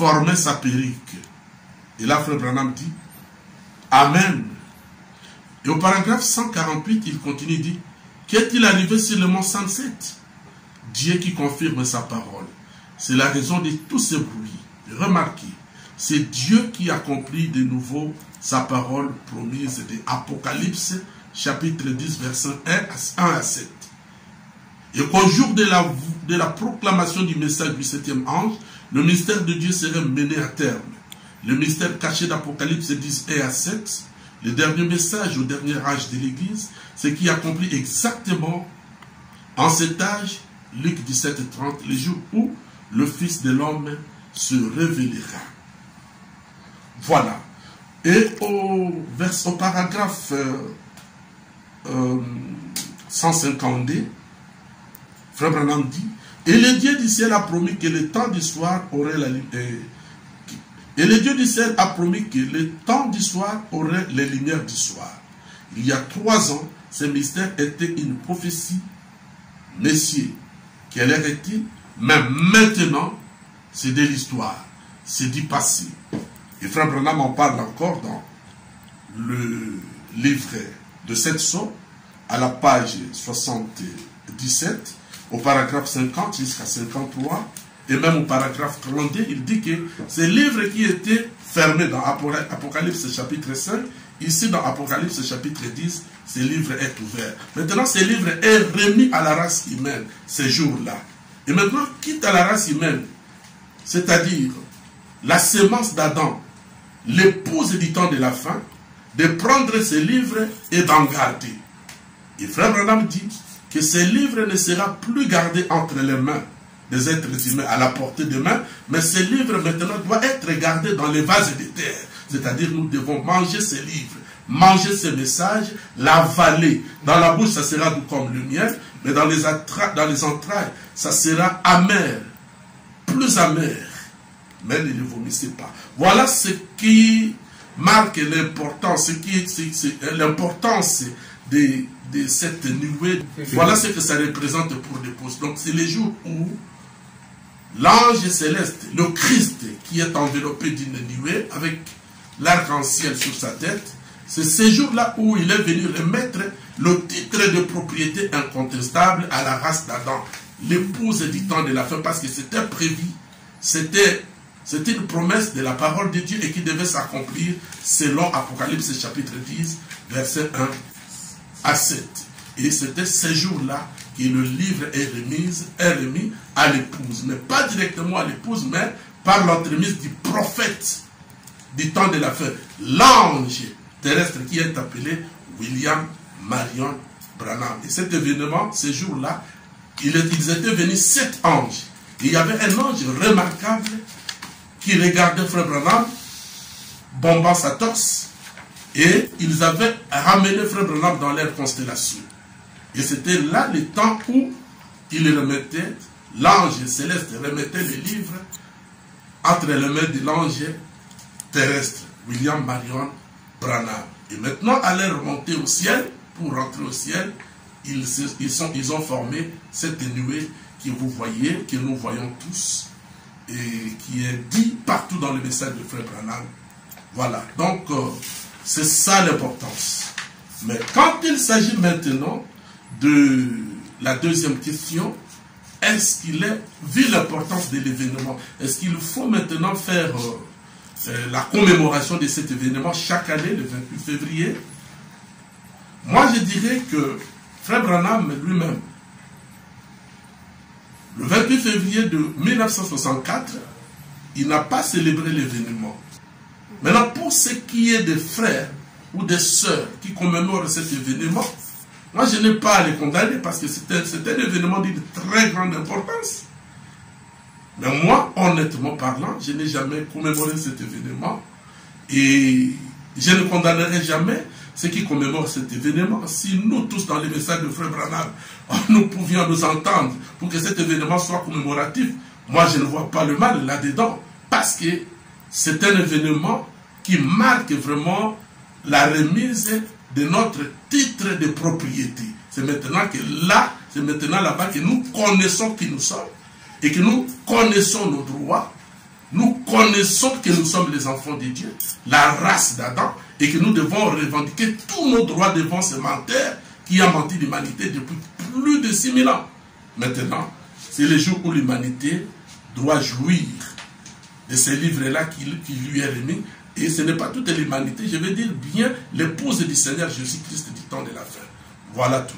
formait sa perruque. Et là, Frère Branham dit, Amen. Et au paragraphe 148, il continue, dit, qu'est-il arrivé sur le mont Sunset? Dieu qui confirme sa parole. C'est la raison de tous ces bruits. Remarquez, c'est Dieu qui accomplit de nouveau sa parole promise de Apocalypse, chapitre 10, versets 1 à 7. Et qu'au jour de la proclamation du message du 7e ange, le mystère de Dieu serait mené à terme. Le mystère caché d'Apocalypse 10 et à 7, le dernier message au dernier âge de l'Église, ce qui accomplit exactement en cet âge, Luc 17, 30, les jours où le Fils de l'homme se révélera. Voilà. Et au paragraphe 152, Frère Branham dit, et le Dieu du ciel a promis que le temps du soir aurait la et le Dieu du ciel a promis que le temps du soir aurait les lumières du soir. Il y a 3 ans, ce mystère était une prophétie. Messieurs, quelle est-il? Mais maintenant, c'est de l'histoire, c'est du passé. Et Frère Branham en parle encore dans le livret de 700, à la page 77, au paragraphe 50 jusqu'à 53, et même au paragraphe 32, il dit que ce livre qui était fermé dans Apocalypse chapitre 5, ici dans Apocalypse chapitre 10, ce livre est ouvert. Maintenant, ce livre est remis à la race humaine, ces jours-là. Et maintenant, quitte à la race humaine, c'est-à-dire la sémence d'Adam, l'épouse du temps de la fin, de prendre ce livre et d'en garder. Et Frère Branham dit que ce livre ne sera plus gardé entre les mains des êtres humains à la portée de main, mais ce livre maintenant doit être gardé dans les vases de terre. C'est-à-dire nous devons manger ce livre, manger ce message, l'avaler. Dans la bouche, ça sera doux comme le miel, mais dans les entrailles, ça sera amer, plus amer. Mais ne le vomissez pas. Voilà ce qui marque l'importance, l'importance de cette nuée. Voilà ce que ça représente pour l'épouse. Donc c'est les jours où l'ange céleste, le Christ qui est enveloppé d'une nuée avec l'arc-en-ciel sur sa tête, c'est ces jours-là où il est venu remettre le titre de propriété incontestable à la race d'Adam, l'épouse du temps de la fin, parce que c'était prévu, c'était une promesse de la parole de Dieu et qui devait s'accomplir selon Apocalypse chapitre 10, verset 1 à 7. Et c'était ces jours-là que le livre est remis à l'épouse. Mais pas directement à l'épouse, mais par l'entremise du prophète du temps de la fin. L'ange terrestre qui est appelé William Marion Branham. Et cet événement, ces jours-là, ils étaient venus 7 anges. Et il y avait un ange remarquable qui regardait Frère Branham, bombant sa torse, et ils avaient ramené Frère Branham dans leur constellation. Et c'était là le temps où il remettait, l'ange céleste remettait les livres entre les mains de l'ange terrestre, William Marion Branham. Et maintenant, à leur remonter au ciel, pour rentrer au ciel, ils ont formé cette nuée que vous voyez, que nous voyons tous, et qui est dit partout dans le message de Frère Branham. Voilà, donc c'est ça l'importance. Mais quand il s'agit maintenant de la deuxième question, est-ce qu'il est, vu l'importance de l'événement, est-ce qu'il faut maintenant faire la commémoration de cet événement chaque année, le 28 février? Moi je dirais que Frère Branham lui-même, le 28 février de 1964, il n'a pas célébré l'événement. Maintenant, pour ce qui est des frères ou des sœurs qui commémorent cet événement, moi je n'ai pas à les condamner parce que c'est un événement de très grande importance. Mais moi, honnêtement parlant, je n'ai jamais commémoré cet événement et je ne condamnerai jamais ceux qui commémorent cet événement. Si nous tous dans les messages de Frère Branham, nous pouvions nous entendre pour que cet événement soit commémoratif, moi je ne vois pas le mal là-dedans, parce que c'est un événement qui marque vraiment la remise de notre titre de propriété. C'est maintenant que là, c'est maintenant là-bas que nous connaissons qui nous sommes et que nous connaissons nos droits nous connaissons que nous sommes les enfants de Dieu, la race d'Adam, et que nous devons revendiquer tous nos droits devant ce menteur qui a menti l'humanité depuis plus de 6000 ans. Maintenant, c'est le jour où l'humanité doit jouir de ces livres-là qui lui est remis. Et ce n'est pas toute l'humanité, je veux dire bien l'épouse du Seigneur Jésus-Christ du temps de la fin. Voilà tout.